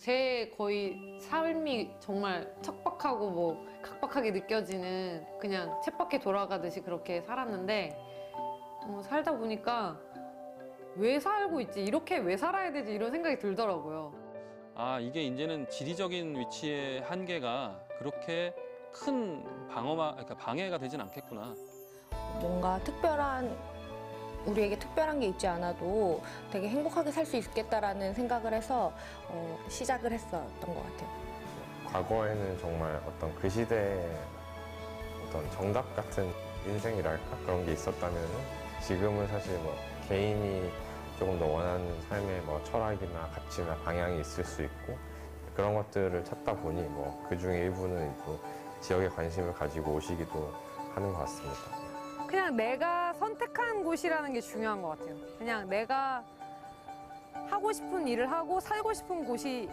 제 거의 삶이 정말 척박하고 뭐 각박하게 느껴지는 그냥 쳇바퀴 돌아가듯이 그렇게 살았는데 살다 보니까 왜 살고 있지? 이렇게 왜 살아야 되지? 이런 생각이 들더라고요. 아, 이게 이제는 지리적인 위치의 한계가 그렇게 큰 그러니까 방해가 되진 않겠구나. 뭔가 우리에게 특별한 게 있지 않아도 되게 행복하게 살 수 있겠다라는 생각을 해서 시작을 했었던 것 같아요. 과거에는 정말 어떤 그 시대의 어떤 정답 같은 인생이랄까? 그런 게 있었다면 지금은 사실 뭐 개인이 조금 더 원하는 삶의 뭐 철학이나 가치나 방향이 있을 수 있고 그런 것들을 찾다 보니 뭐 그 중에 일부는 또 지역에 관심을 가지고 오시기도 하는 것 같습니다. 그냥 내가 선택한 곳이라는 게 중요한 것 같아요. 그냥 내가 하고 싶은 일을 하고 살고 싶은 곳이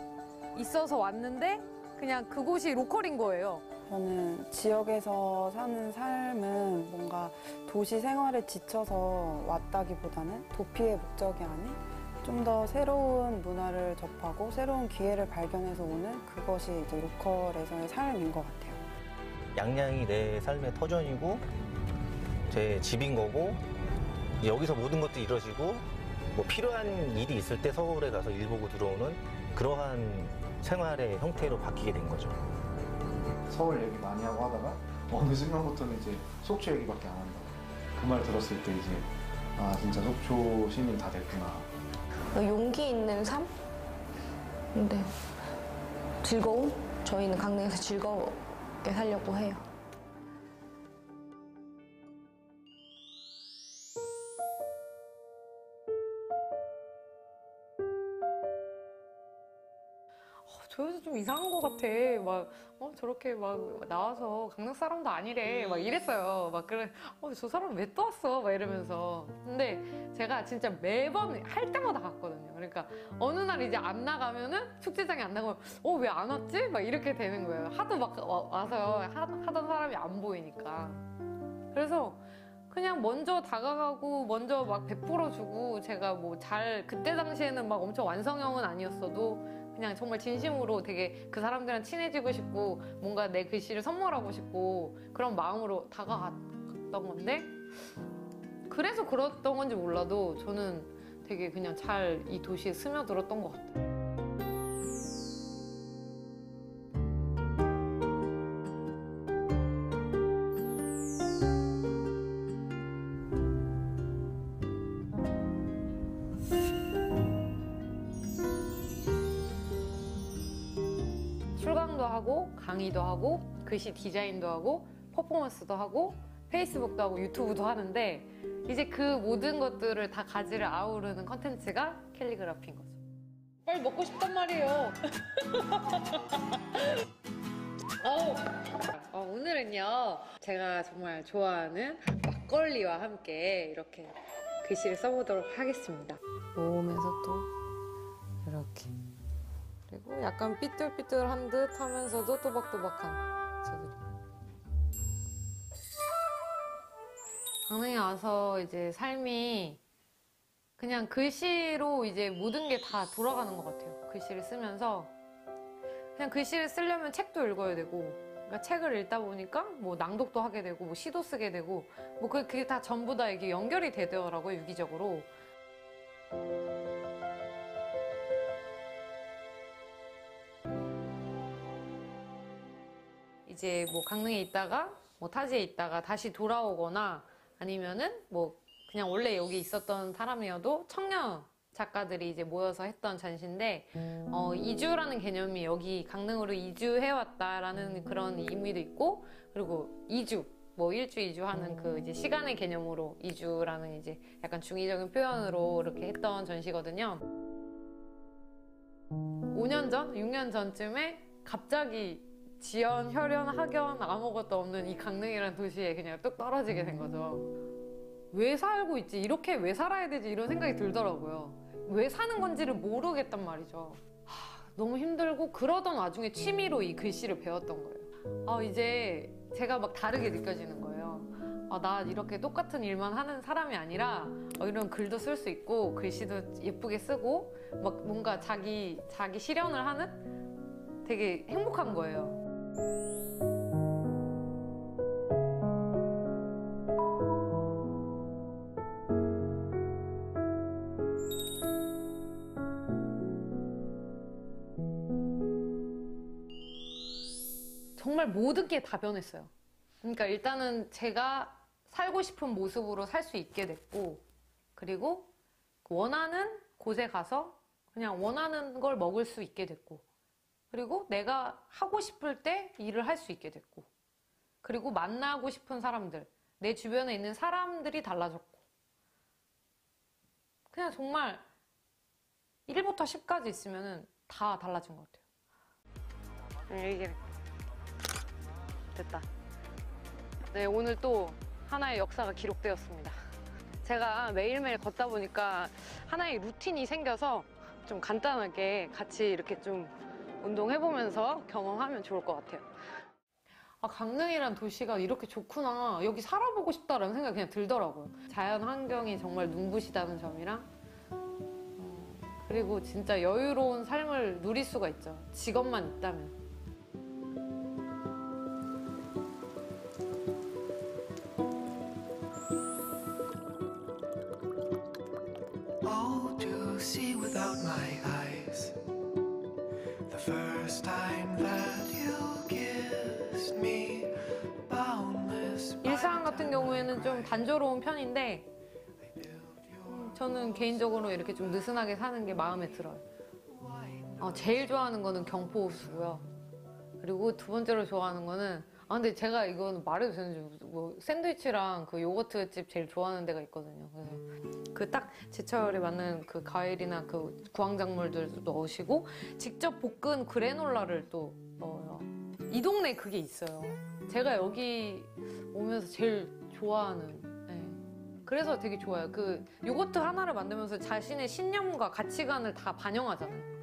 있어서 왔는데 그냥 그곳이 로컬인 거예요. 저는 지역에서 사는 삶은 뭔가 도시 생활에 지쳐서 왔다기보다는 도피의 목적이 아닌 좀 더 새로운 문화를 접하고 새로운 기회를 발견해서 오는 그것이 이제 로컬에서의 삶인 것 같아요. 양양이 내 삶의 터전이고 제 집인 거고 여기서 모든 것도 이루어지고 뭐 필요한 일이 있을 때 서울에 가서 일 보고 들어오는 그러한 생활의 형태로 바뀌게 된 거죠. 서울 얘기 많이 하고 하다가 어느 순간부터는 이제 속초 얘기밖에 안 한다. 그 말 들었을 때 이제 아 진짜 속초 시민 다 됐구나. 용기 있는 삶? 근데 즐거움? 저희는 강릉에서 즐겁게 살려고 해요. 저 여자 좀 이상한 것 같아. 막, 저렇게 막 나와서 강릉 사람도 아니래. 막 이랬어요. 막 그래, 저 사람 왜 또 왔어? 막 이러면서. 근데 제가 진짜 매번 할 때마다 갔거든요. 그러니까 어느 날 이제 안 나가면은 축제장에 안 나가면, 왜 안 왔지? 막 이렇게 되는 거예요. 하도 막 와서 하던 사람이 안 보이니까. 그래서 그냥 먼저 다가가고 먼저 막 베풀어주고 제가 뭐 그때 당시에는 막 엄청 완성형은 아니었어도 그냥 정말 진심으로 되게 그 사람들이랑 친해지고 싶고 뭔가 내 글씨를 선물하고 싶고 그런 마음으로 다가갔던 건데 그래서 그랬던 건지 몰라도 저는 되게 그냥 잘 이 도시에 스며들었던 것 같아요. 출강도 하고 강의도 하고 글씨 디자인도 하고 퍼포먼스도 하고 페이스북도 하고 유튜브도 하는데 이제 그 모든 것들을 다 가지를 아우르는 컨텐츠가 캘리그라피인 거죠. 빨리 먹고 싶단 말이에요. 오늘은요 제가 정말 좋아하는 막걸리와 함께 이렇게 글씨를 써보도록 하겠습니다. 모으면서 또 이렇게 그리고 약간 삐뚤삐뚤한 듯 하면서도 또박또박한 저들. 강릉에 와서 이제 삶이 그냥 글씨로 이제 모든 게 다 돌아가는 것 같아요. 글씨를 쓰면서 그냥 글씨를 쓰려면 책도 읽어야 되고 그러니까 책을 읽다 보니까 뭐 낭독도 하게 되고 뭐 시도 쓰게 되고 뭐 그게 다 전부 다 이게 연결이 되더라고요, 유기적으로. 이제 뭐 강릉에 있다가 뭐 타지에 있다가 다시 돌아오거나 아니면은 뭐 그냥 원래 여기 있었던 사람이어도 청년 작가들이 이제 모여서 했던 전시인데 이주라는 개념이 여기 강릉으로 이주해왔다라는 그런 의미도 있고 그리고 이주 뭐 일주 이주하는 그 이제 시간의 개념으로 이주라는 이제 약간 중의적인 표현으로 이렇게 했던 전시거든요. 5년 전, 6년 전쯤에 갑자기 지연, 혈연, 학연 아무것도 없는 이 강릉이라는 도시에 그냥 뚝 떨어지게 된 거죠. 왜 살고 있지? 이렇게 왜 살아야 되지? 이런 생각이 들더라고요. 왜 사는 건지를 모르겠단 말이죠. 너무 힘들고 그러던 와중에 취미로 이 글씨를 배웠던 거예요. 이제 제가 막 다르게 느껴지는 거예요. 나 이렇게 똑같은 일만 하는 사람이 아니라 이런 글도 쓸 수 있고 글씨도 예쁘게 쓰고 막 뭔가 자기 실현을 하는 되게 행복한 거예요. 정말 모든 게 다 변했어요. 그러니까 일단은 제가 살고 싶은 모습으로 살 수 있게 됐고, 그리고 원하는 곳에 가서 그냥 원하는 걸 먹을 수 있게 됐고, 그리고 내가 하고 싶을 때 일을 할 수 있게 됐고, 그리고 만나고 싶은 사람들, 내 주변에 있는 사람들이 달라졌고, 그냥 정말 1부터 10까지 있으면 다 달라진 것 같아요. 이게 됐다. 네, 오늘 또 하나의 역사가 기록되었습니다. 제가 매일매일 걷다 보니까 하나의 루틴이 생겨서 좀 간단하게 같이 이렇게 좀 운동해보면서 경험하면 좋을 것 같아요. 강릉이란 도시가 이렇게 좋구나, 여기 살아보고 싶다라는 생각이 그냥 들더라고요. 자연 환경이 정말 눈부시다는 점이랑, 그리고 진짜 여유로운 삶을 누릴 수가 있죠. 직업만 있다면. All to see without my eyes. The first time that you kissed me, boundless. 일상 같은 경우에는 좀 단조로운 편인데 저는 개인적으로 이렇게 좀 느슨하게 사는 게 마음에 들어요. 제일 좋아하는 거는 경포호수고요. 그리고 두 번째로 좋아하는 거는 근데 제가 이건 말해도 되는지 샌드위치랑 그 요거트 집 제일 좋아하는 데가 있거든요. 그래서 그 딱 제철에 맞는 그 과일이나 그 구황작물들도 넣으시고 직접 볶은 그래놀라를 또 넣어요. 이 동네에 그게 있어요. 제가 여기 오면서 제일 좋아하는. 그래서 되게 좋아요. 그 요거트 하나를 만들면서 자신의 신념과 가치관을 다 반영하잖아요.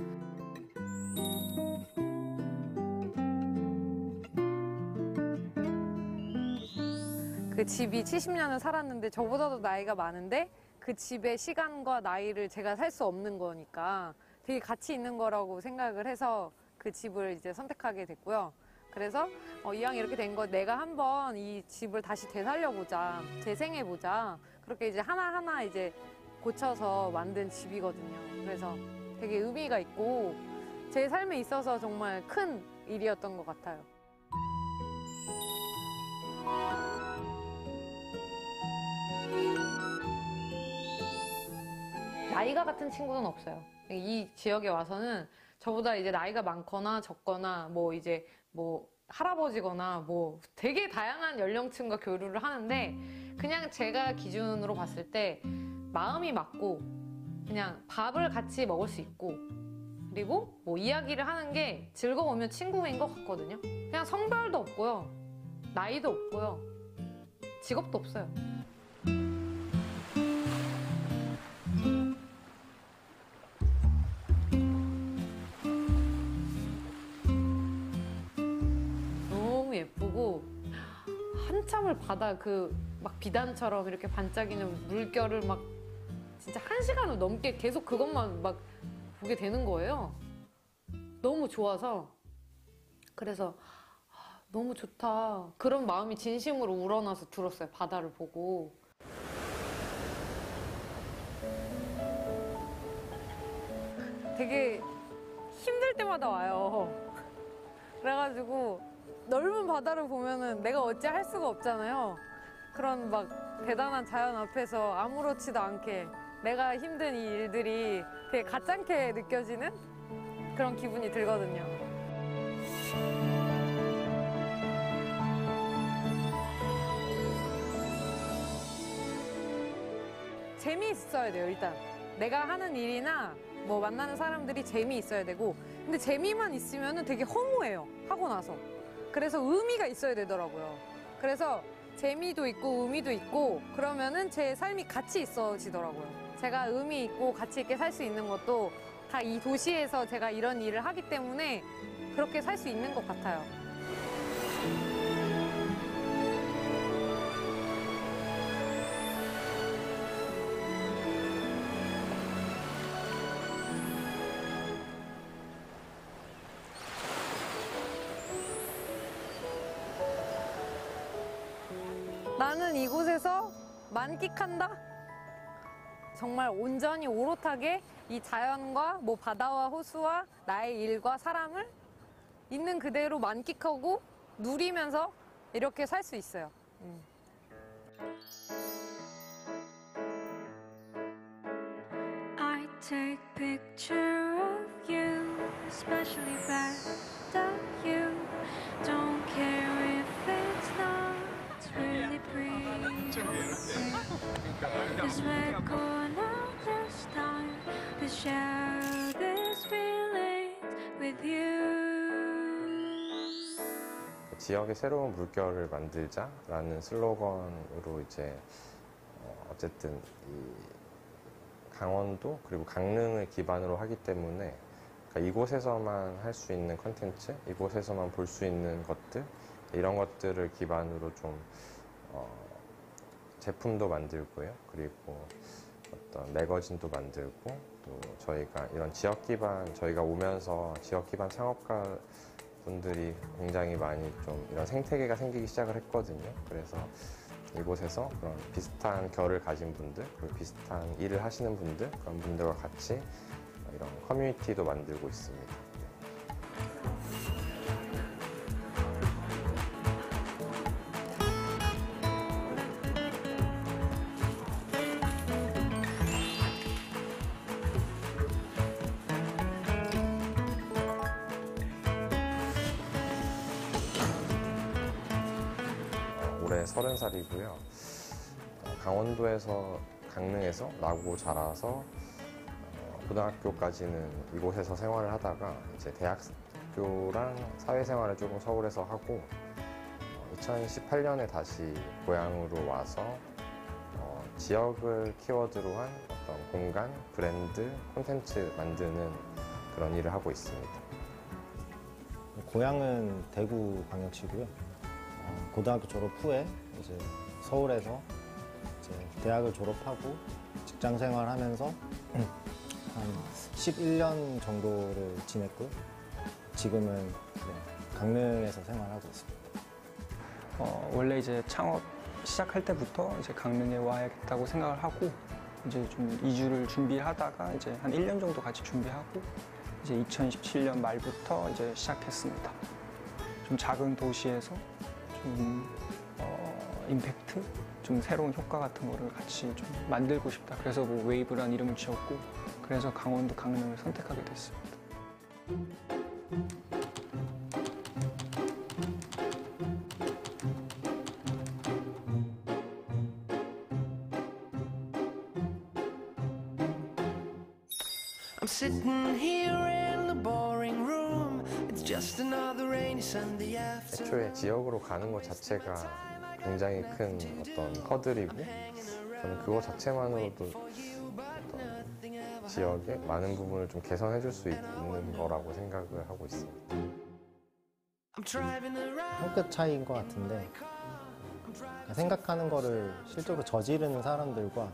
그 집이 70년을 살았는데 저보다도 나이가 많은데 그 집의 시간과 나이를 제가 살 수 없는 거니까 되게 가치 있는 거라고 생각을 해서 그 집을 이제 선택하게 됐고요. 그래서 이왕 이렇게 된 거 내가 한번 이 집을 다시 되살려보자, 재생해보자. 그렇게 이제 하나하나 이제 고쳐서 만든 집이거든요. 그래서 되게 의미가 있고 제 삶에 있어서 정말 큰 일이었던 것 같아요. 나이가 같은 친구는 없어요. 이 지역에 와서는 저보다 이제 나이가 많거나 적거나 이제 할아버지거나 되게 다양한 연령층과 교류를 하는데 그냥 제가 기준으로 봤을 때 마음이 맞고 그냥 밥을 같이 먹을 수 있고 그리고 이야기를 하는 게 즐거우면 친구인 것 같거든요. 그냥 성별도 없고요. 나이도 없고요. 직업도 없어요. 예쁘고 한참을 바다 막 비단처럼 이렇게 반짝이는 물결을 막 진짜 1시간을 넘게 계속 그것만 막 보게 되는 거예요. 너무 좋아서. 그래서 너무 좋다. 그런 마음이 진심으로 우러나서 들었어요. 바다를 보고. 되게 힘들 때마다 와요. 그래가지고 넓은 바다를 보면은 내가 어찌 할 수가 없잖아요. 그런 막 대단한 자연 앞에서 아무렇지도 않게 내가 힘든 이 일들이 되게 가짠게 느껴지는 그런 기분이 들거든요. 재미있어야 돼요, 일단. 내가 하는 일이나 만나는 사람들이 재미있어야 되고 근데 재미만 있으면은 되게 허무해요, 하고 나서. 그래서 의미가 있어야 되더라고요. 그래서 재미도 있고 의미도 있고 그러면은 제 삶이 가치 있어지더라고요. 제가 의미 있고 가치 있게 살 수 있는 것도 다 이 도시에서 제가 이런 일을 하기 때문에 그렇게 살 수 있는 것 같아요. 나는 이곳에서 만끽한다. 정말 온전히 오롯하게 이 자연과 뭐 바다와 호수와 나의 일과 사람을 있는 그대로 만끽하고 누리면서 이렇게 살 수 있어요. I take picture of you, especially best of you. Don't care if it's not really pretty. Cause we're gonna this time to share this feelings with you. 지역의 새로운 물결을 만들자라는 슬로건으로 이제 어쨌든 이 강원도 그리고 강릉을 기반으로 하기 때문에 그러니까 이곳에서만 할 수 있는 컨텐츠, 이곳에서만 볼 수 있는 것들 이런 것들을 기반으로 좀 제품도 만들고요. 그리고 어떤 매거진도 만들고 또 저희가 이런 지역 기반 저희가 오면서 지역 기반 창업가 분들이 굉장히 많이 좀 이런 생태계가 생기기 시작을 했거든요. 그래서 이곳에서 그런 비슷한 결을 가진 분들, 그리고 비슷한 일을 하시는 분들, 그런 분들과 같이 이런 커뮤니티도 만들고 있습니다. 올해 30살이고요. 강원도에서 강릉에서 나고 자라서 고등학교까지는 이곳에서 생활을 하다가 이제 대학교랑 사회생활을 조금 서울에서 하고 2018년에 다시 고향으로 와서 지역을 키워드로 한 어떤 공간, 브랜드, 콘텐츠 만드는 그런 일을 하고 있습니다. 고향은 대구광역시고요. 고등학교 졸업 후에 이제 서울에서 이제 대학을 졸업하고 직장 생활하면서 한 11년 정도를 지냈고요. 지금은 강릉에서 생활하고 있습니다. 원래 이제 창업 시작할 때부터 이제 강릉에 와야겠다고 생각을 하고 이제 좀 이주를 준비하다가 이제 한 1년 정도 같이 준비하고 이제 2017년 말부터 이제 시작했습니다. 좀 작은 도시에서 좀 임팩트, 좀 새로운 효과 같은 거를 같이 좀 만들고 싶다. 그래서 뭐 웨이브라는 이름을 지었고 그래서 강원도 강릉을 선택하게 됐습니다. I'm sitting here in the boring room. It's just another rainy Sunday afternoon. 애초에 지역으로 가는 것 자체가 굉장히 큰 어떤 허들이고 저는 그거 자체만으로도 어떤 지역의 많은 부분을 좀 개선해 줄 수 있는 거라고 생각을 하고 있습니다. 한 끗 차이인 것 같은데 생각하는 거를 실제로 저지르는 사람들과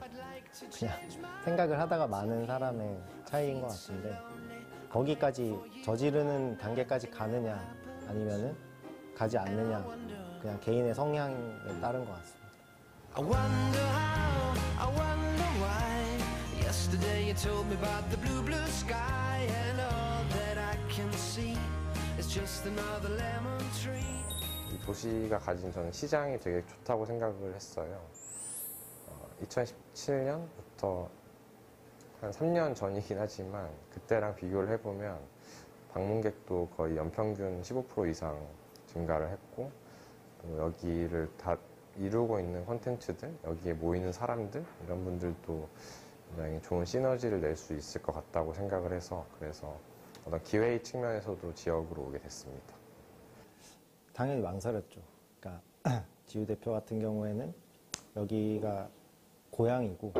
그냥 생각을 하다가 마는 사람의 차이인 것 같은데 거기까지 저지르는 단계까지 가느냐 아니면은 가지 않느냐 그냥 개인의 성향에 따른 것 같습니다. I wonder how, I wonder why. Yesterday you told me about the blue, blue sky, and all that I can see is just another lemon tree. 이 도시가 가진 저는 시장이 되게 좋다고 생각을 했어요. 2017년부터 한 3년 전이긴 하지만 그때랑 비교를 해보면 방문객도 거의 연평균 15% 이상 증가를 했고 여기를 다 이루고 있는 콘텐츠들, 여기에 모이는 사람들 이런 분들도 굉장히 좋은 시너지를 낼 수 있을 것 같다고 생각을 해서 그래서 어떤 기회의 측면에서도 지역으로 오게 됐습니다. 당연히 망설였죠. 그러니까 지우 대표 같은 경우에는 여기가 고향이고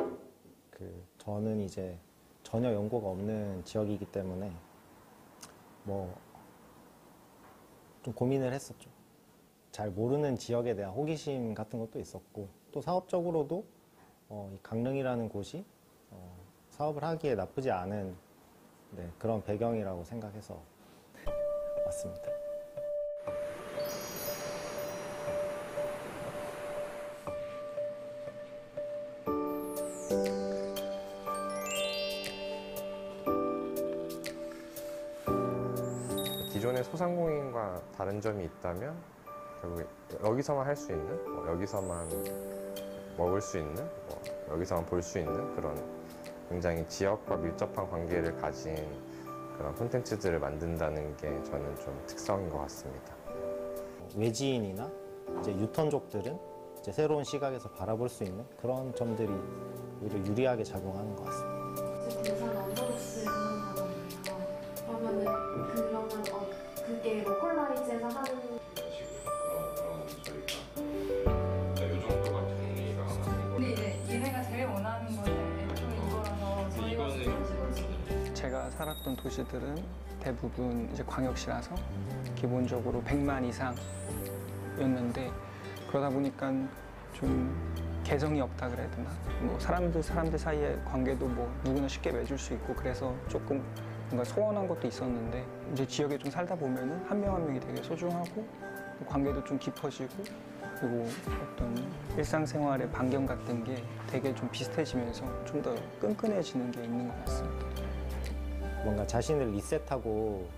저는 이제 전혀 연고가 없는 지역이기 때문에 뭐 좀 고민을 했었죠. 잘 모르는 지역에 대한 호기심 같은 것도 있었고 또 사업적으로도 이 강릉이라는 곳이 사업을 하기에 나쁘지 않은 그런 배경이라고 생각해서 왔습니다. 기존의 소상공인과 다른 점이 있다면 결국 여기서만 할 수 있는, 여기서만 먹을 수 있는, 여기서만 볼 수 있는 그런 굉장히 지역과 밀접한 관계를 가진 그런 콘텐츠들을 만든다는 게 저는 좀 특성인 것 같습니다. 외지인이나 이제 유턴족들은 이제 새로운 시각에서 바라볼 수 있는 그런 점들이 오히려 유리하게 작용하는 것 같습니다. 부산 언더독스에서 하는 단어잖아요. 그러면 그게 로컬라이즈에서 하는 얘네가 제일 원하는 거는 애초에 이거라서 저희가 제가 살았던 도시들은 대부분 이제 광역시라서 기본적으로 100만 이상이었는데 그러다 보니까 좀 개성이 없다 그래야 되나? 뭐 사람들 사이의 관계도 뭐 누구나 쉽게 맺을 수 있고 그래서 조금 뭔가 소원한 것도 있었는데 이제 지역에 좀 살다 보면은 한 명 한 명이 되게 소중하고 관계도 좀 깊어지고 그리고 어떤 일상생활의 반경 같은 게 되게 좀 비슷해지면서 좀 더 끈끈해지는 게 있는 것 같습니다. 뭔가 자신을 리셋하고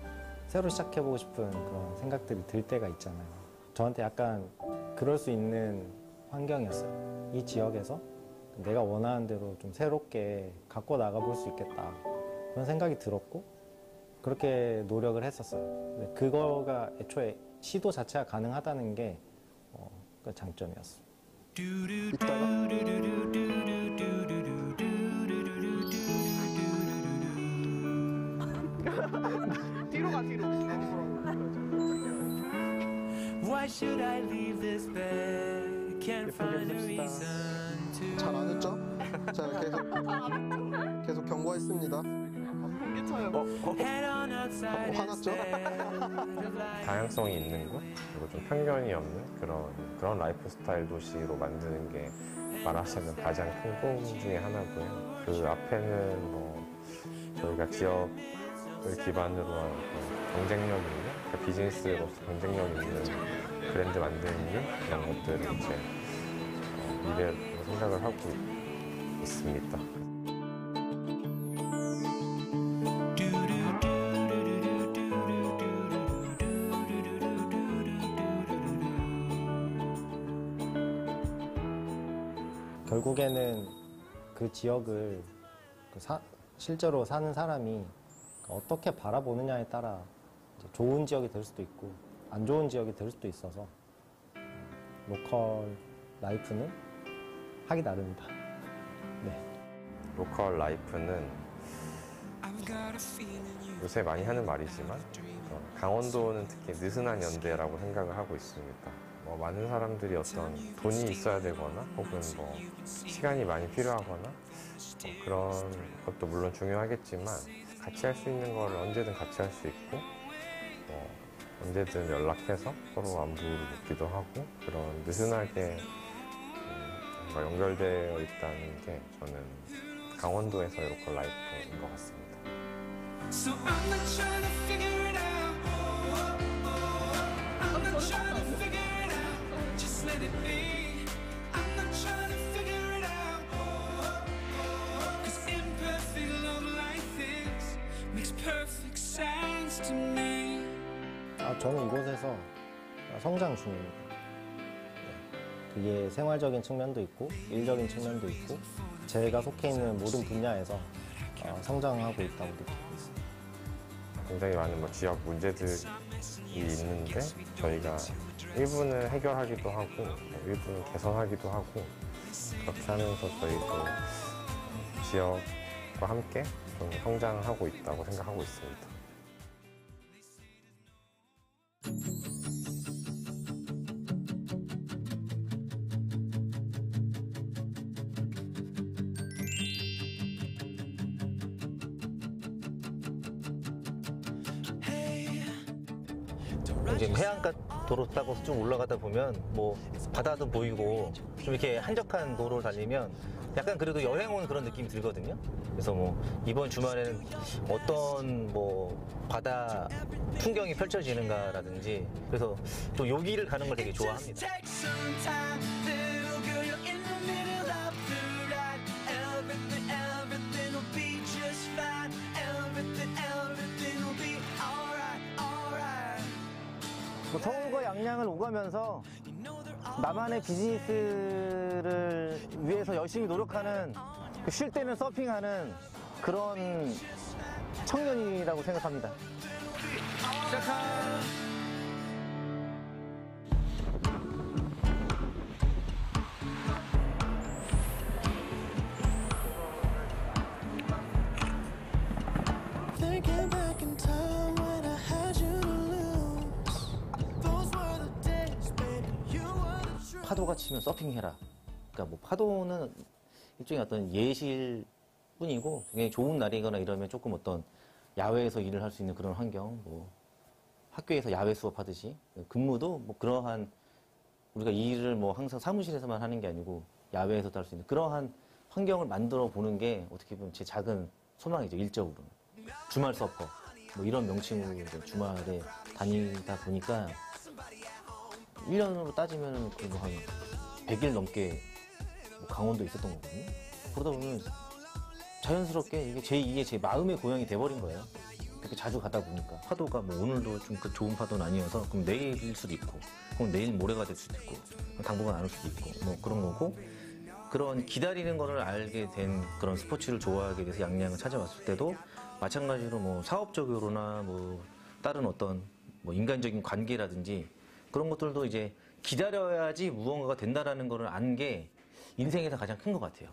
새로 시작해보고 싶은 그런 생각들이 들 때가 있잖아요. 저한테 약간 그럴 수 있는 환경이었어요. 이 지역에서 내가 원하는 대로 좀 새롭게 갖고 나가볼 수 있겠다. 그런 생각이 들었고 그렇게 노력을 했었어요. 근데 그거가 애초에 시도 자체가 가능하다는 게 그 장점이었어요. 뒤로 가 뒤로. Why should I leave this bed? Can't find a reason to. 잘 안 했죠? 자 계속 경고했습니다. 화났죠? 다양성이 있는 곳, 그리고 좀 편견이 없는 그런 라이프 스타일 도시로 만드는 게 말하자면 가장 큰 꿈 중에 하나고요. 그 앞에는 뭐 저희가 지역을 기반으로 한 경쟁력 있는, 그러니까 비즈니스로서 경쟁력 있는 브랜드 만드는 일, 그런 것들을 이제 미래로 생각을 하고 있습니다. 결국에는 그 지역을 실제로 사는 사람이 어떻게 바라보느냐에 따라 이제 좋은 지역이 될 수도 있고 안 좋은 지역이 될 수도 있어서 로컬 라이프는 하기 나름이다. 네. 로컬 라이프는 요새 많이 하는 말이지만 강원도는 특히 느슨한 연대라고 생각을 하고 있습니다. 뭐 많은 사람들이 어떤 돈이 있어야 되거나 혹은 뭐 시간이 많이 필요하거나 그런 것도 물론 중요하겠지만 같이 할 수 있는 걸 언제든 같이 할 수 있고 언제든 연락해서 서로 안부를 묻기도 하고 그런 느슨하게 뭔가 연결되어 있다는 게 저는 강원도에서의 로컬 라이프인 것 같습니다. So I'm not trying to figure it out. I'm not trying to figure it out. Just let it be. I'm not trying to figure it out. 'Cause imperfect love like this makes perfect sense to me. 저는 이곳에서 성장 중입니다. 그게 생활적인 측면도 있고 일적인 측면도 있고 제가 속해 있는 모든 분야에서 성장하고 있다고 느끼고 있습니다. 굉장히 많은 지역 문제들이 있는데 저희가 일부는 해결하기도 하고 일부는 개선하기도 하고 그렇게 하면서 저희도 지역과 함께 좀 성장하고 있다고 생각하고 있습니다. 이제 해안가 도로 타고 쭉 올라가다 보면 뭐 바다도 보이고 좀 이렇게 한적한 도로를 달리면 약간 그래도 여행 온 그런 느낌이 들거든요. 그래서 뭐 이번 주말에는 어떤 뭐 바다 풍경이 펼쳐지는가라든지 그래서 또 여기를 가는 걸 되게 좋아합니다. 뭐 서울과 양양을 오가면서 나만의 비즈니스를 위해서 열심히 노력하는, 쉴 때는 서핑하는 그런 청년이라고 생각합니다. Thinking back in time when I had you to lose. Those were the days, baby. You were the truth. 파도가 치면 서핑해라. 그러니까 뭐 파도는 일종의 어떤 예시일 뿐이고, 굉장히 좋은 날이거나 이러면 조금 어떤 야외에서 일을 할 수 있는 그런 환경, 뭐 학교에서 야외 수업하듯이 근무도 뭐 그러한, 우리가 이 일을 뭐 항상 사무실에서만 하는 게 아니고 야외에서도 할 수 있는 그러한 환경을 만들어 보는 게 어떻게 보면 제 작은 소망이죠, 일적으로는. 주말 서퍼 뭐 이런 명칭으로 이제 주말에 다니다 보니까 1년으로 따지면 그래도 한 100일 넘게 뭐 강원도에 있었던 거거든요. 그러다 보면 자연스럽게 이게 제 마음의 고향이 돼버린 거예요. 그렇게 자주 가다 보니까. 파도가 뭐 오늘도 좀 그 좋은 파도는 아니어서 그럼 내일일 수도 있고, 그럼 내일 모레가 될 수도 있고, 당분간 안 올 수도 있고, 뭐 그런 거고, 그런 기다리는 거를 알게 된 그런 스포츠를 좋아하게 돼서 양양을 찾아왔을 때도 마찬가지로 뭐 사업적으로나 뭐 다른 어떤 뭐 인간적인 관계라든지 그런 것들도 이제 기다려야지 무언가가 된다라는 거를 안 게 인생에서 가장 큰 것 같아요.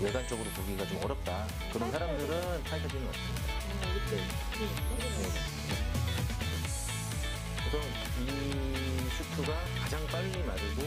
외관적으로 보기가 좀 어렵다. 그런 사람들은 타이거즈는 없습니다. 그래서 이 슈트가 가장 빨리 마르고,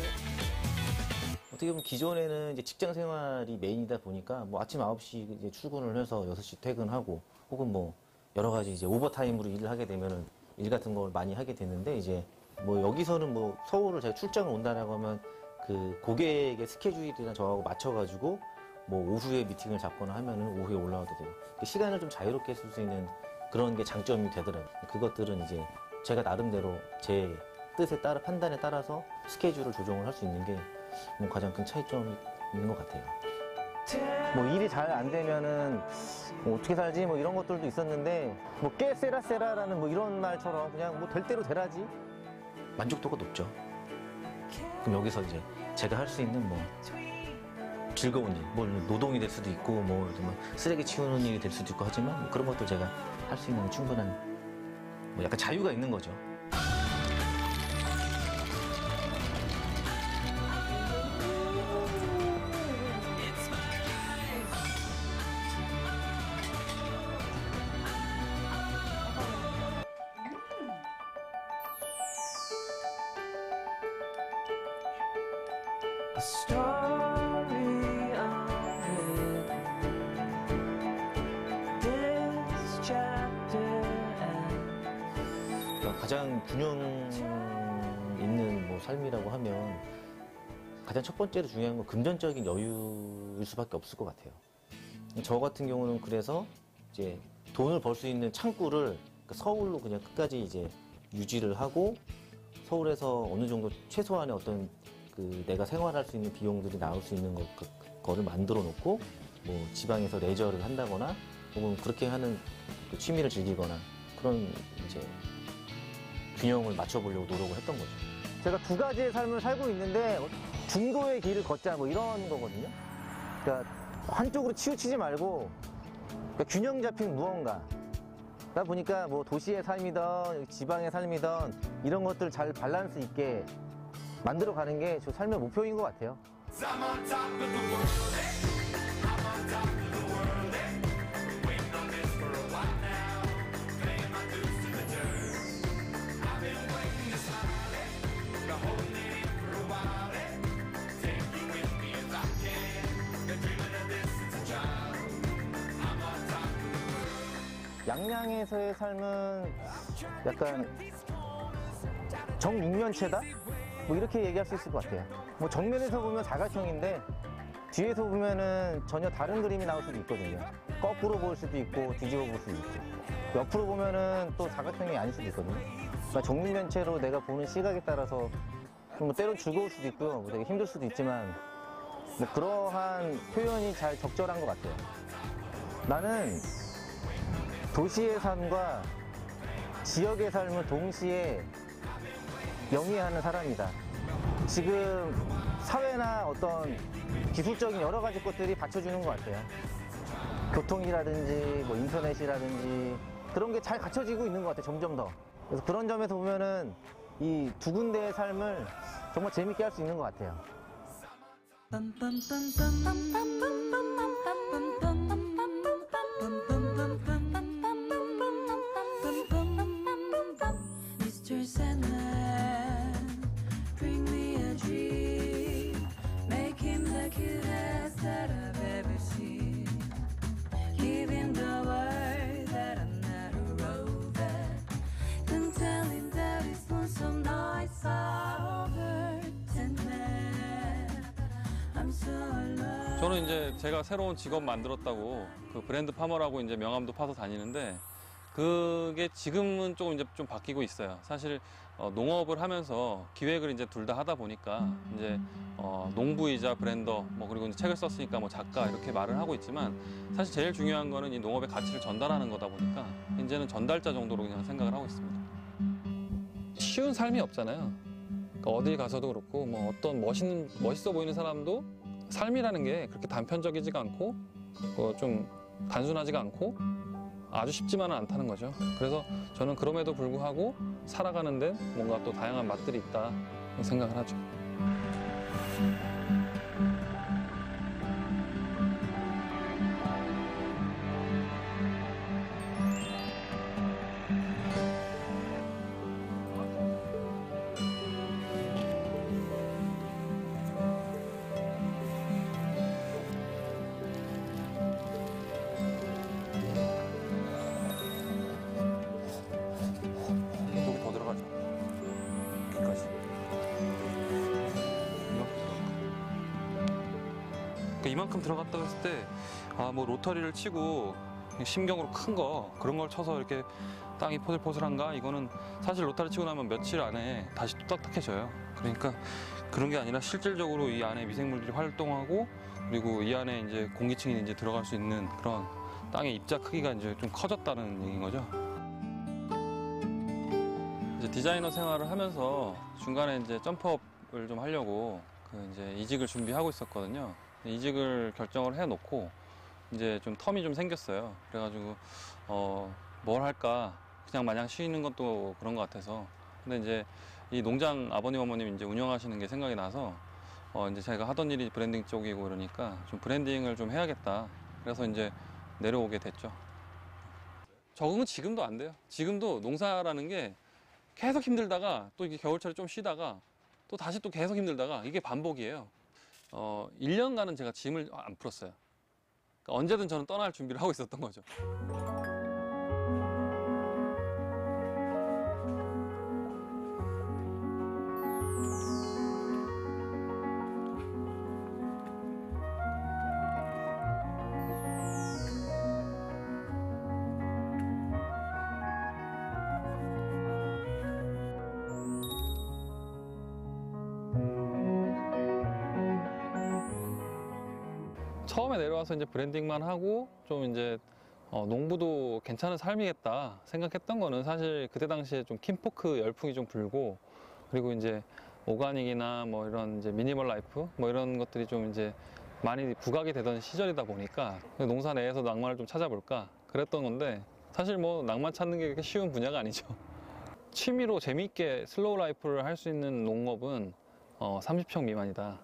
어떻게 보면 기존에는 이제 직장 생활이 메인이다 보니까 뭐 아침 9시 이제 출근을 해서 6시 퇴근하고, 혹은 뭐 여러 가지 이제 오버타임으로 일을 하게 되면은 일 같은 걸 많이 하게 됐는데, 이제 뭐 여기서는 뭐 서울을 제가 출장을 온다라고 하면 그 고객의 스케줄이랑 저하고 맞춰가지고 뭐 오후에 미팅을 잡거나 하면은 오후에 올라와도 돼요. 시간을 좀 자유롭게 쓸 수 있는 그런 게 장점이 되더라고요. 그것들은 이제 제가 나름대로 제 뜻에 따라, 판단에 따라서 스케줄을 조정을 할 수 있는 게 뭐 가장 큰 차이점이 있는 것 같아요. 뭐 일이 잘 안 되면은 뭐 어떻게 살지 뭐 이런 것들도 있었는데, 뭐 깨 세라세라라는 뭐 이런 말처럼 그냥 뭐 될 대로 되라지 만족도가 높죠. 그럼 여기서 이제 제가 할 수 있는 뭐 즐거운 일, 뭐 노동이 될 수도 있고, 뭐 쓰레기 치우는 일이 될 수도 있고 하지만 뭐 그런 것도 제가 할 수 있는 충분한 뭐 약간 자유가 있는 거죠. 가장 균형 있는 뭐 삶이라고 하면 가장 첫 번째로 중요한 건 금전적인 여유일 수밖에 없을 것 같아요. 저 같은 경우는 그래서 이제 돈을 벌 수 있는 창구를 서울로 그냥 끝까지 이제 유지를 하고, 서울에서 어느 정도 최소한의 어떤 그 내가 생활할 수 있는 비용들이 나올 수 있는 거를 만들어 놓고, 뭐 지방에서 레저를 한다거나 혹은 그렇게 하는 그 취미를 즐기거나 그런 이제 균형을 맞춰보려고 노력을 했던 거죠. 제가 두 가지의 삶을 살고 있는데 중도의 길을 걷자 뭐 이런 거거든요. 그러니까 한쪽으로 치우치지 말고 그러니까 균형 잡힌 무언가. 그러다 보니까 뭐 도시의 삶이든 지방의 삶이든 이런 것들 잘 밸런스 있게 만들어가는 게 저 삶의 목표인 것 같아요. 양양에서의 삶은 약간 정육면체다? 뭐 이렇게 얘기할 수 있을 것 같아요. 뭐 정면에서 보면 사각형인데 뒤에서 보면은 전혀 다른 그림이 나올 수도 있거든요. 거꾸로 볼 수도 있고 뒤집어 볼 수도 있고, 옆으로 보면은 또 사각형이 아닐 수도 있거든요. 그러니까 정육면체로 내가 보는 시각에 따라서 좀 뭐 때론 즐거울 수도 있고요, 뭐 되게 힘들 수도 있지만 뭐 그러한 표현이 잘 적절한 것 같아요. 나는 도시의 삶과 지역의 삶을 동시에 영위하는 사람이다. 지금 사회나 어떤 기술적인 여러 가지 것들이 받쳐주는 것 같아요. 교통이라든지 뭐 인터넷이라든지 그런 게 잘 갖춰지고 있는 것 같아요, 점점 더. 그래서 그런 점에서 보면은 이 두 군데의 삶을 정말 재밌게 할 수 있는 것 같아요. Mr. Sandman, bring me a dream. Make him the cutest that I've ever seen. Give him the word that I'm not a robot. Then tell him that his lonesome nights are over. Sandman, I'm so alone. 저는 이제 제가 새로운 직업 만들었다고 그 브랜드 파머라고 이제 명함도 파서 다니는데 그게 지금은 조금 이제 좀 바뀌고 있어요. 사실 농업을 하면서 기획을 이제 둘 다 하다 보니까 이제 농부이자 브랜더 뭐 그리고 이제 책을 썼으니까 뭐 작가 이렇게 말을 하고 있지만 사실 제일 중요한 거는 이 농업의 가치를 전달하는 거다 보니까 이제는 전달자 정도로 그냥 생각을 하고 있습니다. 쉬운 삶이 없잖아요. 그러니까 어디 가서도 그렇고 뭐 어떤 멋있어 보이는 사람도 삶이라는 게 그렇게 단편적이지가 않고 좀 단순하지가 않고 아주 쉽지만은 않다는 거죠. 그래서 저는 그럼에도 불구하고 살아가는 데 뭔가 또 다양한 맛들이 있다 생각을 하죠. 여기 더 들어가죠. 여기까지. 그러니까 이만큼 들어갔다 했을 때, 뭐 로터리를 치고 심경으로 큰 거 그런 걸 쳐서 이렇게 땅이 포슬포슬한가? 이거는 사실 로터리 치고 나면 며칠 안에 다시 또 딱딱해져요. 그러니까 그런 게 아니라 실질적으로 이 안에 미생물들이 활동하고 그리고 이 안에 이제 공기층이 이제 들어갈 수 있는 그런 땅의 입자 크기가 이제 좀 커졌다는 얘기인 거죠. 이제 디자이너 생활을 하면서 중간에 이제 점프업을 좀 하려고 그 이제 이직을 준비하고 있었거든요. 이직을 결정을 해놓고 이제 좀 텀이 좀 생겼어요. 그래가지고 뭘 할까 그냥 마냥 쉬는 것도 그런 것 같아서 근데 이제 이 농장 아버님 어머님 이제 운영하시는 게 생각이 나서 이제 제가 하던 일이 브랜딩 쪽이고 그러니까 좀 브랜딩을 좀 해야겠다. 그래서 이제 내려오게 됐죠. 적응은 지금도 안 돼요. 지금도 농사라는 게 계속 힘들다가 또 이게 겨울철에 좀 쉬다가 또 다시 또 계속 힘들다가 이게 반복이에요. 1년간은 제가 짐을 안 풀었어요. 그러니까 언제든 저는 떠날 준비를 하고 있었던 거죠. 처음에 내려와서 이제 브랜딩만 하고 좀 이제 농부도 괜찮은 삶이겠다 생각했던 거는 사실 그때 당시에 좀 킴포크 열풍이 좀 불고 그리고 이제 오가닉이나 뭐 이런 이제 미니멀 라이프 뭐 이런 것들이 좀 이제 많이 부각이 되던 시절이다 보니까 농사 내에서 낭만을 좀 찾아볼까 그랬던 건데 사실 뭐 낭만 찾는 게 그렇게 쉬운 분야가 아니죠. 취미로 재미있게 슬로우 라이프를 할 수 있는 농업은 30평 미만이다.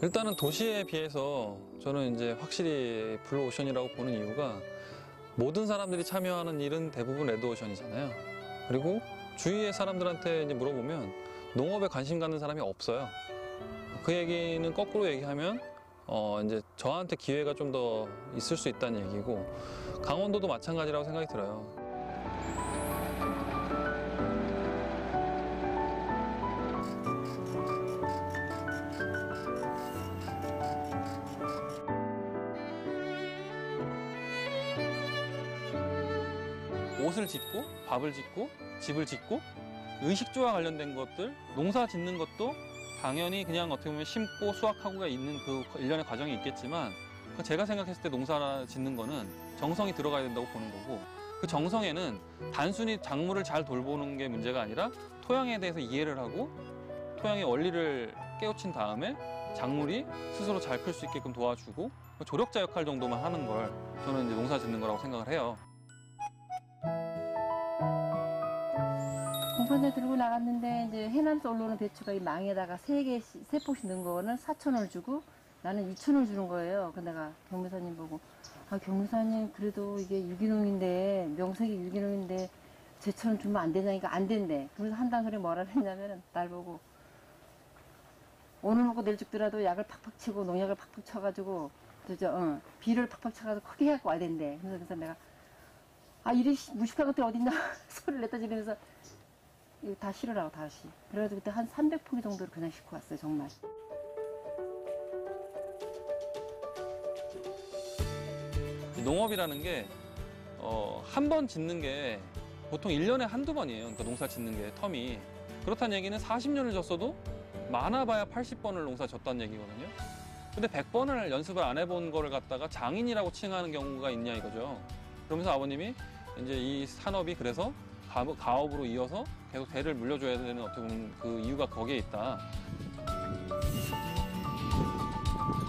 일단은 도시에 비해서 저는 이제 확실히 블루오션이라고 보는 이유가 모든 사람들이 참여하는 일은 대부분 레드오션이잖아요. 그리고 주위의 사람들한테 이제 물어보면 농업에 관심 갖는 사람이 없어요. 그 얘기는 거꾸로 얘기하면 이제 저한테 기회가 좀 더 있을 수 있다는 얘기고 강원도도 마찬가지라고 생각이 들어요. 옷을 짓고 밥을 짓고 집을 짓고 의식주와 관련된 것들, 농사 짓는 것도 당연히 그냥 어떻게 보면 심고 수확하고가 있는 그 일련의 과정이 있겠지만 제가 생각했을 때 농사 짓는 거는 정성이 들어가야 된다고 보는 거고 그 정성에는 단순히 작물을 잘 돌보는 게 문제가 아니라 토양에 대해서 이해를 하고 토양의 원리를 깨우친 다음에 작물이 스스로 잘 클 수 있게끔 도와주고 조력자 역할 정도만 하는 걸 저는 이제 농사 짓는 거라고 생각을 해요. 공판장 들고 나갔는데 이제 해남에서 올라오는 배추가 이 망에다가 세 포씩 넣은 거는 4,000원을 주고 나는 2,000원을 주는 거예요. 그 내가 경매사님 보고 아 경매사님 그래도 이게 유기농인데 명색이 유기농인데 제처럼 주면 안 되냐니까 안 된대. 그래서 한단 소리 뭐라 했냐면은 날 보고 오늘 먹고 내일 죽더라도 약을 팍팍 치고 농약을 팍팍 쳐가지고 비를 팍팍 쳐가지고 크게 해갖고 와야 된대. 그래서 내가 아 이리 무식한 것들이 어딨나 소리를 냈다 지르면서 이거 다 실으라고 다시. 그래가지고 그때 한 300포기 정도를 그냥 싣고 왔어요 정말. 농업이라는 게 한 번 짓는 게 보통 1년에 한두 번이에요. 그러니까 농사 짓는 게 텀이. 그렇다는 얘기는 40년을 졌어도 많아봐야 80번을 농사 졌다는 얘기거든요. 근데 100번을 연습을 안 해본 거를 갖다가 장인이라고 칭하는 경우가 있냐 이거죠. 그러면서 아버님이 이제 이 산업이 그래서 가업으로 이어서 계속 대를 물려줘야 되는 어떻게 보면 그 이유가 거기에 있다.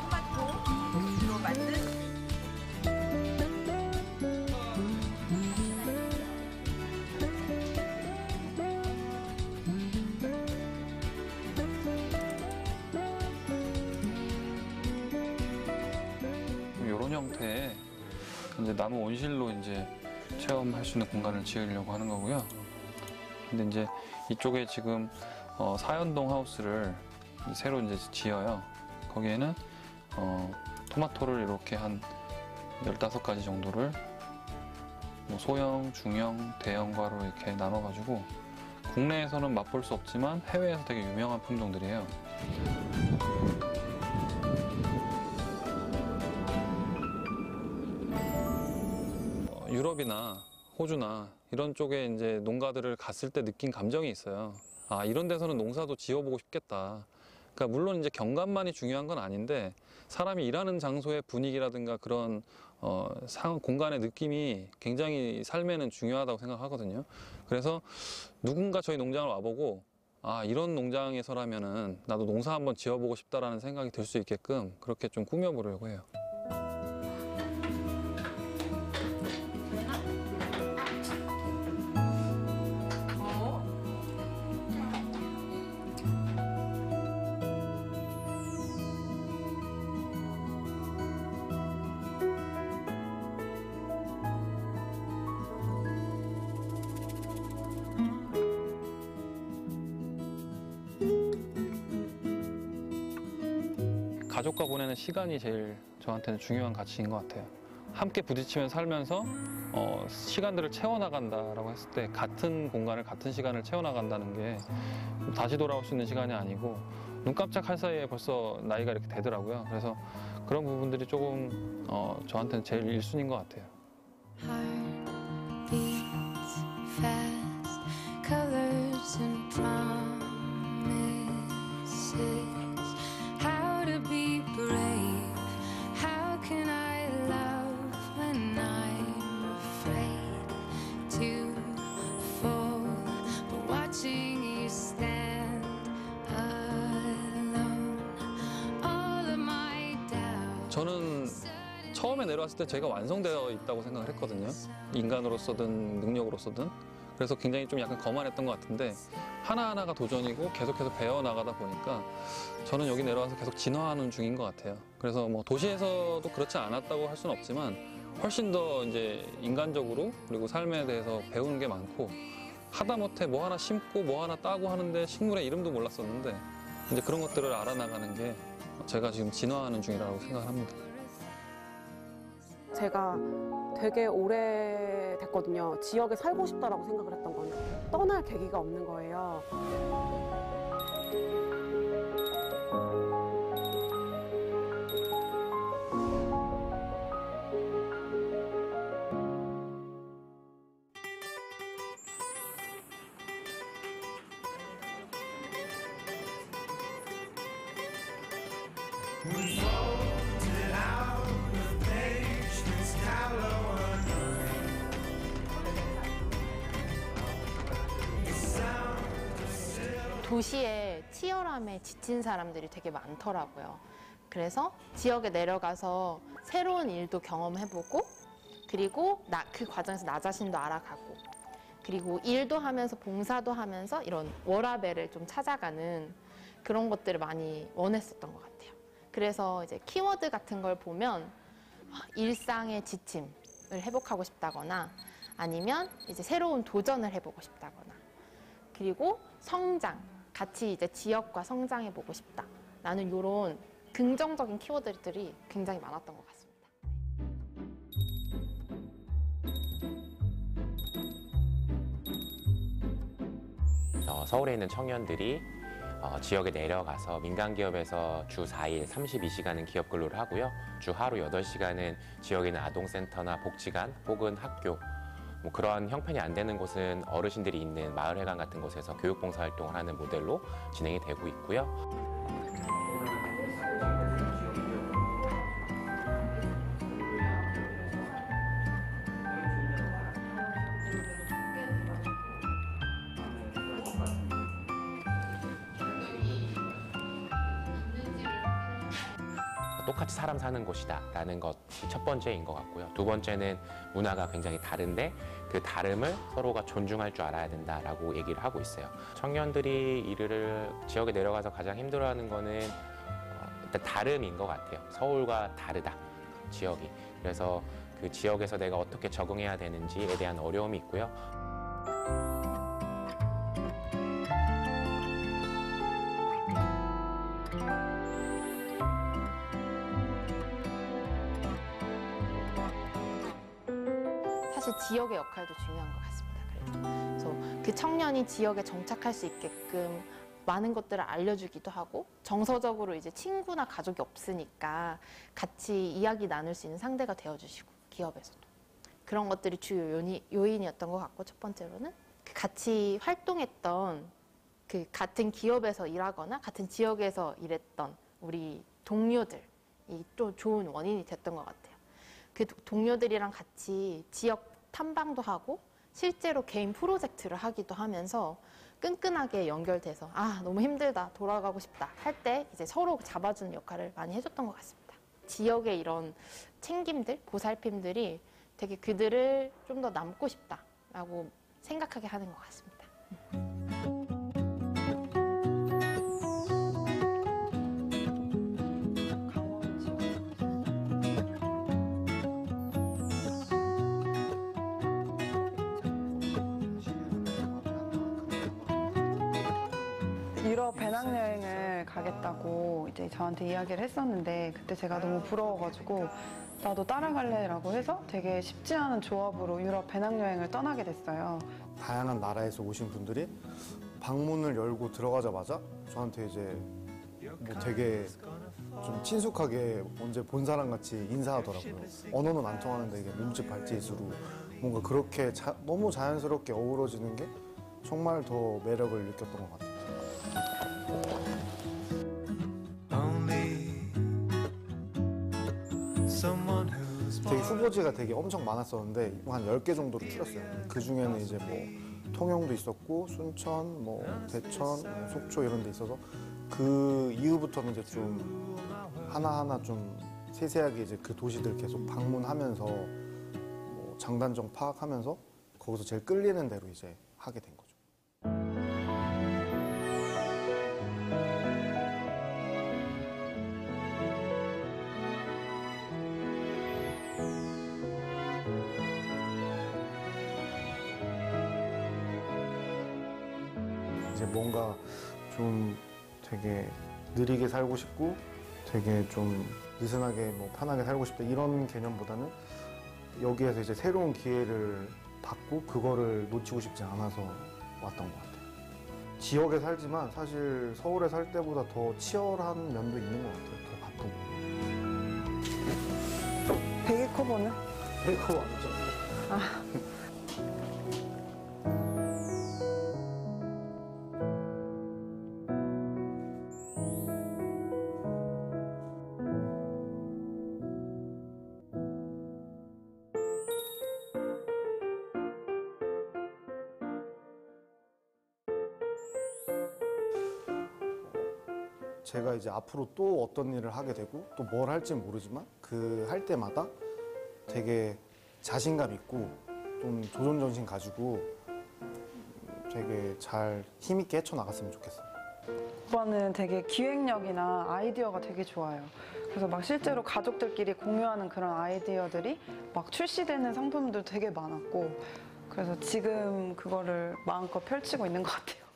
토마토로 만든 이런 형태의 이제 나무 온실로 이제 체험할 수 있는 공간을 지으려고 하는 거고요. 근데 이제 이쪽에 지금 사연동 하우스를 새로 이제 지어요. 거기에는 토마토를 이렇게 한 15가지 정도를 뭐 소형, 중형, 대형과로 이렇게 나눠가지고 국내에서는 맛볼 수 없지만 해외에서 되게 유명한 품종들이에요. 유럽이나 호주나 이런 쪽에 이제 농가들을 갔을 때 느낀 감정이 있어요. 아, 이런 데서는 농사도 지어보고 싶겠다. 그러니까 물론 이제 경관만이 중요한 건 아닌데 사람이 일하는 장소의 분위기라든가 그런 공간의 느낌이 굉장히 삶에는 중요하다고 생각하거든요. 그래서 누군가 저희 농장을 와보고 아, 이런 농장에서라면은 나도 농사 한번 지어보고 싶다라는 생각이 들 수 있게끔 그렇게 좀 꾸며보려고 해요. 가족과 보내는 시간이 제일 저한테는 중요한 가치인 것 같아요. 함께 부딪히며 살면서 시간들을 채워나간다라고 했을 때 같은 공간을, 같은 시간을 채워나간다는 게 다시 돌아올 수 있는 시간이 아니고 눈 깜짝할 사이에 벌써 나이가 이렇게 되더라고요. 그래서 그런 부분들이 조금 저한테는 제일 1순위인 것 같아요. Heart beats fast, colors and promises. How to be brave? How can I love when I'm afraid to fall? But watching you stand alone, all of my doubts. 저는 처음에 내려왔을 때 제가 완성되어 있다고 생각을 했거든요. 인간으로서든 능력으로서든. 그래서 굉장히 좀 약간 거만했던 것 같은데 하나하나가 도전이고 계속해서 배워나가다 보니까 저는 여기 내려와서 계속 진화하는 중인 것 같아요. 그래서 뭐 도시에서도 그렇지 않았다고 할 수는 없지만 훨씬 더 이제 인간적으로 그리고 삶에 대해서 배우는 게 많고 하다못해 뭐 하나 심고 뭐 하나 따고 하는데 식물의 이름도 몰랐었는데 이제 그런 것들을 알아나가는 게 제가 지금 진화하는 중이라고 생각을 합니다. 제가 되게 오래됐거든요. 지역에 살고 싶다라고 생각을 했던 건 떠날 계기가 없는 거예요. Folded out the page that's callow unread. The sound of silver. 도시의 치열함에 지친 사람들이 되게 많더라고요. 그래서 지역에 내려가서 새로운 일도 경험해보고, 그리고 그 과정에서 나 자신도 알아가고, 그리고 일도 하면서 봉사도 하면서 이런 워라밸을 좀 찾아가는 그런 것들을 많이 원했었던 것 같아요. 그래서 이제 키워드 같은 걸 보면 일상의 지침을 회복하고 싶다거나, 아니면 이제 새로운 도전을 해보고 싶다거나, 그리고 성장, 같이 이제 지역과 성장해보고 싶다라는 이런 긍정적인 키워드들이 굉장히 많았던 것 같습니다. 서울에 있는 청년들이 지역에 내려가서 민간 기업에서 주 4일 32시간은 기업 근로를 하고요. 주 하루 8시간은 지역에 있는 아동센터나 복지관 혹은 학교, 뭐 그런 형편이 안 되는 곳은 어르신들이 있는 마을회관 같은 곳에서 교육봉사활동을 하는 모델로 진행이 되고 있고요. 똑같이 사람 사는 곳이다 라는 것이 첫 번째인 것 같고요. 두 번째는 문화가 굉장히 다른데 그 다름을 서로가 존중할 줄 알아야 된다라고 얘기를 하고 있어요. 청년들이 일을 지역에 내려가서 가장 힘들어하는 거는 일단 다름인 것 같아요. 서울과 다르다, 지역이. 그래서 그 지역에서 내가 어떻게 적응해야 되는지에 대한 어려움이 있고요. 사실 지역의 역할도 중요한 것 같습니다. 그래서 그 청년이 지역에 정착할 수 있게끔 많은 것들을 알려주기도 하고, 정서적으로 이제 친구나 가족이 없으니까 같이 이야기 나눌 수 있는 상대가 되어주시고, 기업에서도 그런 것들이 주요 요인이었던 것 같고, 첫 번째로는 그 같이 활동했던 그 같은 기업에서 일하거나 같은 지역에서 일했던 우리 동료들이 또 좋은 원인이 됐던 것 같아요. 그 동료들이랑 같이 지역 탐방도 하고 실제로 개인 프로젝트를 하기도 하면서 끈끈하게 연결돼서 너무 힘들다, 돌아가고 싶다 할 때 이제 서로 잡아주는 역할을 많이 해줬던 것 같습니다. 지역의 이런 챙김들, 보살핌들이 되게 그들을 좀 더 남고 싶다라고 생각하게 하는 것 같습니다. 유럽 배낭여행을 가겠다고 이제 저한테 이야기를 했었는데, 그때 제가 너무 부러워가지고 나도 따라갈래라고 해서 되게 쉽지 않은 조합으로 유럽 배낭여행을 떠나게 됐어요. 다양한 나라에서 오신 분들이 방문을 열고 들어가자마자 저한테 이제 뭐 되게 좀 친숙하게 언제 본 사람 같이 인사하더라고요. 언어는 안 통하는데 이게 몸짓 발짓으로 뭔가 그렇게 너무 자연스럽게 어우러지는 게 정말 더 매력을 느꼈던 것 같아요. 되게 후보지가 되게 엄청 많았었는데 한 10개 정도로 줄였어요. 그 중에는 이제 뭐 통영도 있었고 순천, 뭐 대천, 뭐 속초 이런 데 있어서 그 이후부터는 이제 좀 하나하나 좀 세세하게 이제 그 도시들 계속 방문하면서 뭐 장단점 파악하면서 거기서 제일 끌리는 대로 이제 하게 된 거죠. 이제 뭔가 좀 되게 느리게 살고 싶고 되게 좀 느슨하게 뭐 편하게 살고 싶다 이런 개념보다는 여기에서 이제 새로운 기회를 받고 그거를 놓치고 싶지 않아서 왔던 것 같아요. 지역에 살지만 사실 서울에 살 때보다 더 치열한 면도 있는 것 같아요. 더 바쁘고. 되게 커 보네. 되게 커 보죠. 제가 이제 앞으로 또 어떤 일을 하게 되고 또 뭘 할지는 모르지만 그 할 때마다 되게 자신감 있고 좀 도전 정신 가지고 되게 잘 힘있게 헤쳐나갔으면 좋겠어요. 오빠는 되게 기획력이나 아이디어가 되게 좋아요. 그래서 막 실제로 가족들끼리 공유하는 그런 아이디어들이 막 출시되는 상품도 되게 많았고, 그래서 지금 그거를 마음껏 펼치고 있는 것 같아요.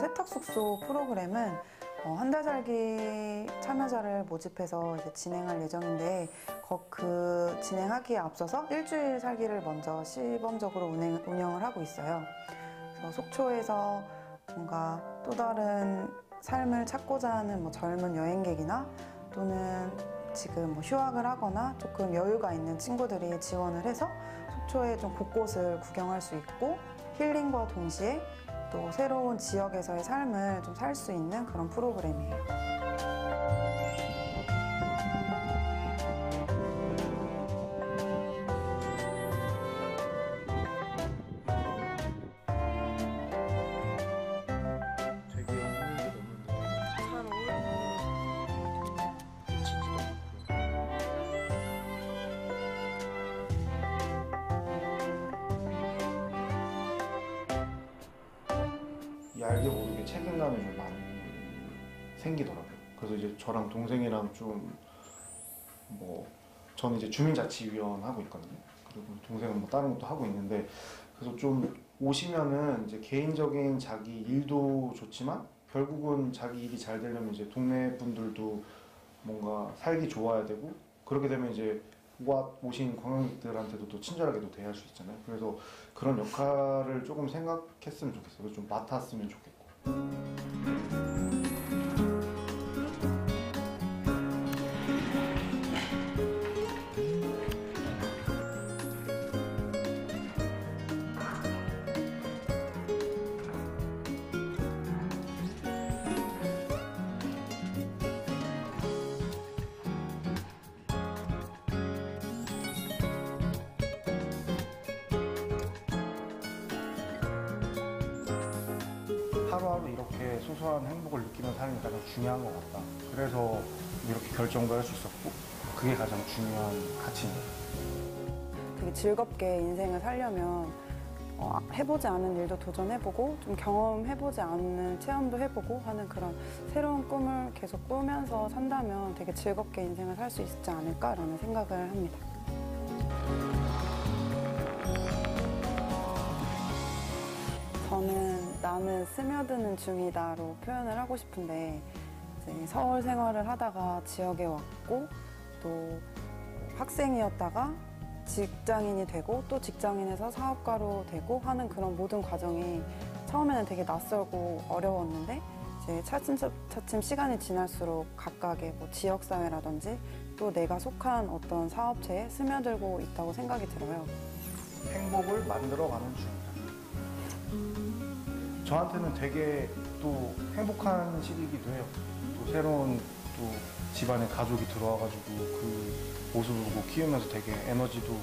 세탁숙소 프로그램은 한 달 살기 참여자를 모집해서 이제 진행할 예정인데 그 진행하기에 앞서서 일주일 살기를 먼저 시범적으로 운영을 하고 있어요. 그래서 속초에서 뭔가 또 다른 삶을 찾고자 하는 뭐 젊은 여행객이나 또는 지금 뭐 휴학을 하거나 조금 여유가 있는 친구들이 지원을 해서 속초의 좀 곳곳을 구경할 수 있고 힐링과 동시에 또 새로운 지역에서의 삶을 좀 살 수 있는 그런 프로그램이에요. 알게 모르게 책임감이 좀 많이 생기더라고요. 그래서 이제 저랑 동생이랑 좀 저는 이제 주민자치위원 하고 있거든요. 그리고 동생은 뭐 다른 것도 하고 있는데, 그래서 좀 오시면은 이제 개인적인 자기 일도 좋지만 결국은 자기 일이 잘 되려면 이제 동네 분들도 뭔가 살기 좋아야 되고, 그렇게 되면 이제 오신 관광객들한테도 또 친절하게도 대할 수 있잖아요. 그래서 그런 역할을 조금 생각했으면 좋겠어요. 그래서 좀 맡았으면 좋겠고. 하루하루 이렇게 소소한 행복을 느끼는 삶이 가장 중요한 것 같다. 그래서 이렇게 결정도 할 수 있었고, 그게 가장 중요한 가치입니다. 되게 즐겁게 인생을 살려면 해보지 않은 일도 도전해보고 좀 경험해보지 않은 체험도 해보고 하는 그런 새로운 꿈을 계속 꾸면서 산다면 되게 즐겁게 인생을 살 수 있지 않을까라는 생각을 합니다. 저는 나는 스며드는 중이다로 표현을 하고 싶은데, 이제 서울 생활을 하다가 지역에 왔고 또 학생이었다가 직장인이 되고 또 직장인에서 사업가로 되고 하는 그런 모든 과정이 처음에는 되게 낯설고 어려웠는데, 이제 차츰 시간이 지날수록 각각의 뭐 지역사회라든지 또 내가 속한 어떤 사업체에 스며들고 있다고 생각이 들어요. 행복을 만들어가는 중이다. 저한테는 되게 또 행복한 시기이기도 해요. 또 새로운 또 집안에 가족이 들어와가지고 그 모습을 보고 키우면서 되게 에너지도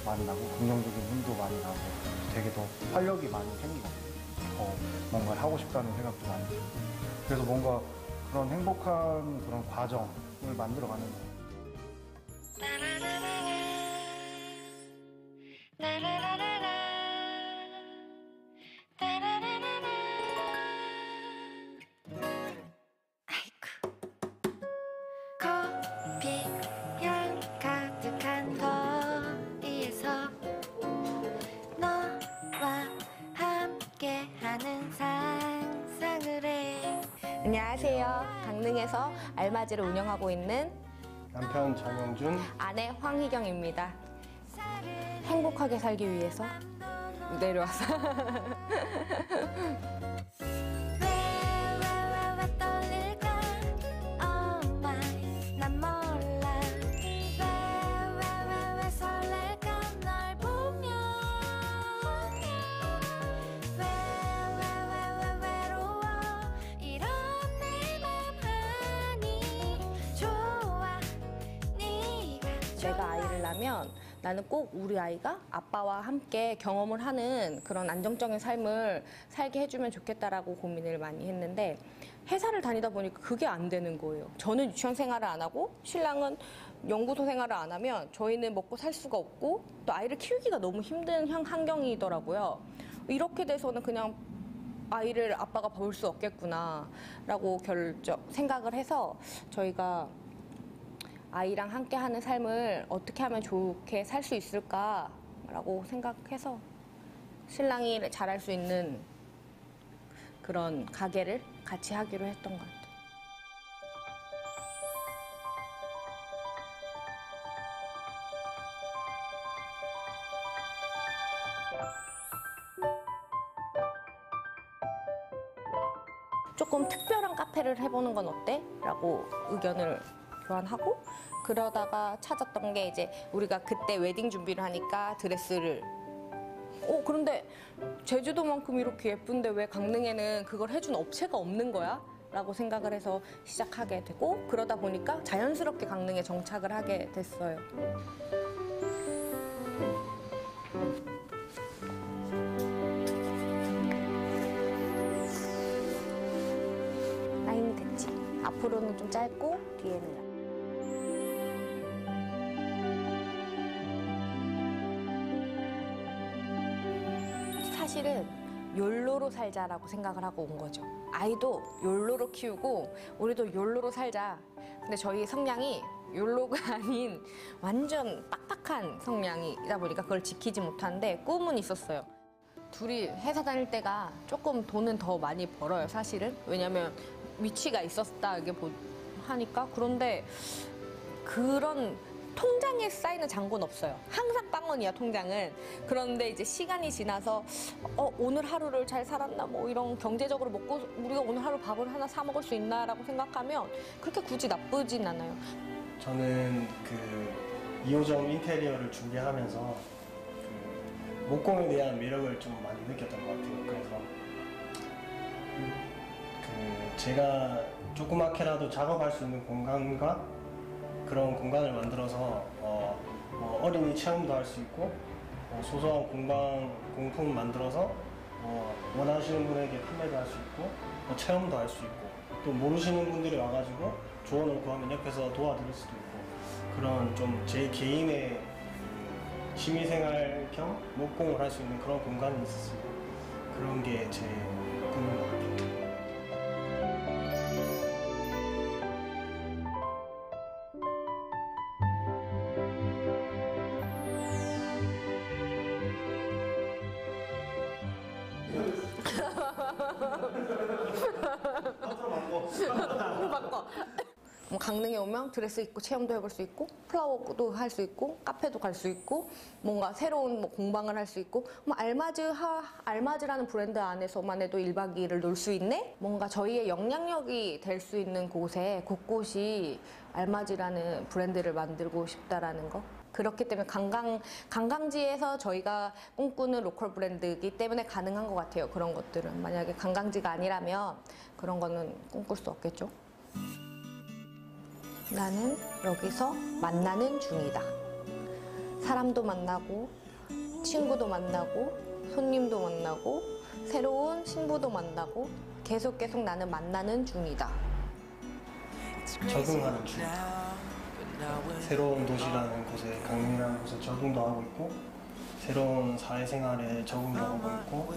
많이 나고 긍정적인 힘도 많이 나고 되게 더 활력이 많이 생기거든요. 더 뭔가를 하고 싶다는 생각도 많이 들고, 그래서 뭔가 그런 행복한 그런 과정을 만들어가는 거예요. 커피향 가득한 거리에서 너와 함께하는 상상을 해. 안녕하세요. 강릉에서 알마지를 운영하고 있는 남편 정영준, 아내 황희경입니다. 행복하게 살기 위해서 내려왔어요. 왜 떨릴까? Oh my, 난 몰라. 왜 설렐까? 널 보면. 왜 외로워? 이런 내 맘 내가 아이를 낳으면 나는 꼭 우리 아이가 아빠와 함께 경험을 하는 그런 안정적인 삶을 살게 해주면 좋겠다라고 고민을 많이 했는데 회사를 다니다 보니까 그게 안 되는 거예요. 저는 유치원 생활을 안 하고 신랑은 연구소 생활을 안 하면 저희는 먹고 살 수가 없고 또 아이를 키우기가 너무 힘든 환경이더라고요. 이렇게 돼서는 그냥 아이를 아빠가 볼 수 없겠구나라고 생각을 해서 저희가 아이랑 함께하는 삶을 어떻게 하면 좋게 살 수 있을까라고 생각해서 신랑이 잘할 수 있는 그런 가게를 같이 하기로 했던 것 같아요. 조금 특별한 카페를 해보는 건 어때? 라고 의견을 교환하고 그러다가 찾았던 게 이제 우리가 그때 웨딩 준비를 하니까 드레스를 그런데 제주도만큼 이렇게 예쁜데 왜 강릉에는 그걸 해준 업체가 없는 거야? 라고 생각을 해서 시작하게 되고 그러다 보니까 자연스럽게 강릉에 정착을 하게 됐어요. 라인이 됐지? 앞으로는 좀 짧고 뒤에는 사실은 욜로로 살자라고 생각을 하고 온 거죠. 아이도 욜로로 키우고 우리도 욜로로 살자. 근데 저희 성향이 욜로가 아닌 완전 빡빡한 성향이다 보니까 그걸 지키지 못하는데 꿈은 있었어요. 둘이 회사 다닐 때가 조금 돈은 더 많이 벌어요, 사실은. 왜냐면 위치가 있었다 이게 하니까. 그런데 그런 통장에 쌓이는 잔고는 없어요. 항상 빵원이야, 통장은. 그런데 이제 시간이 지나서 오늘 하루를 잘 살았나 뭐 이런 경제적으로 먹고 우리가 오늘 하루 밥을 하나 사 먹을 수 있나라고 생각하면 그렇게 굳이 나쁘진 않아요. 저는 그 2호점 인테리어를 준비하면서 그 목공에 대한 매력을 좀 많이 느꼈던 것 같아요. 그래서 그 제가 조그맣게라도 작업할 수 있는 공간과 그런 공간을 만들어서 어린이 체험도 할 수 있고 소소한 공품을 만들어서 원하시는 분에게 판매도 할 수 있고 체험도 할 수 있고 또 모르시는 분들이 와가지고 조언을 구하면 옆에서 도와드릴 수도 있고 그런 좀 제 개인의 취미생활 겸 목공을 할 수 있는 그런 공간이 있었어요. 그런 게 제 꿈인 것 같아요. 바꿔. 강릉에 오면 드레스 입고 체험도 해볼 수 있고 플라워도 할 수 있고 카페도 갈 수 있고 뭔가 새로운 공방을 할 수 있고 알마즈라는 브랜드 안에서만 해도 1박 2일을 놀 수 있네? 뭔가 저희의 영향력이 될 수 있는 곳에 곳곳이 알마즈라는 브랜드를 만들고 싶다라는 거. 그렇기 때문에 관광지에서 저희가 꿈꾸는 로컬 브랜드이기 때문에 가능한 것 같아요. 그런 것들은. 만약에 관광지가 아니라면 그런 거는 꿈꿀 수 없겠죠. 나는 여기서 만나는 중이다. 사람도 만나고 친구도 만나고 손님도 만나고 새로운 신부도 만나고 계속 나는 만나는 중이다. 적응하는 중. 새로운 도시라는 곳에 강릉이라는 곳에 적응도 하고 있고 새로운 사회생활에 적응도 하고 있고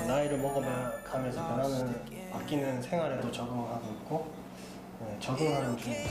나이를 먹어가면서 변하는 바뀌는 생활에도 적응하고 있고 적응하는 중입니다.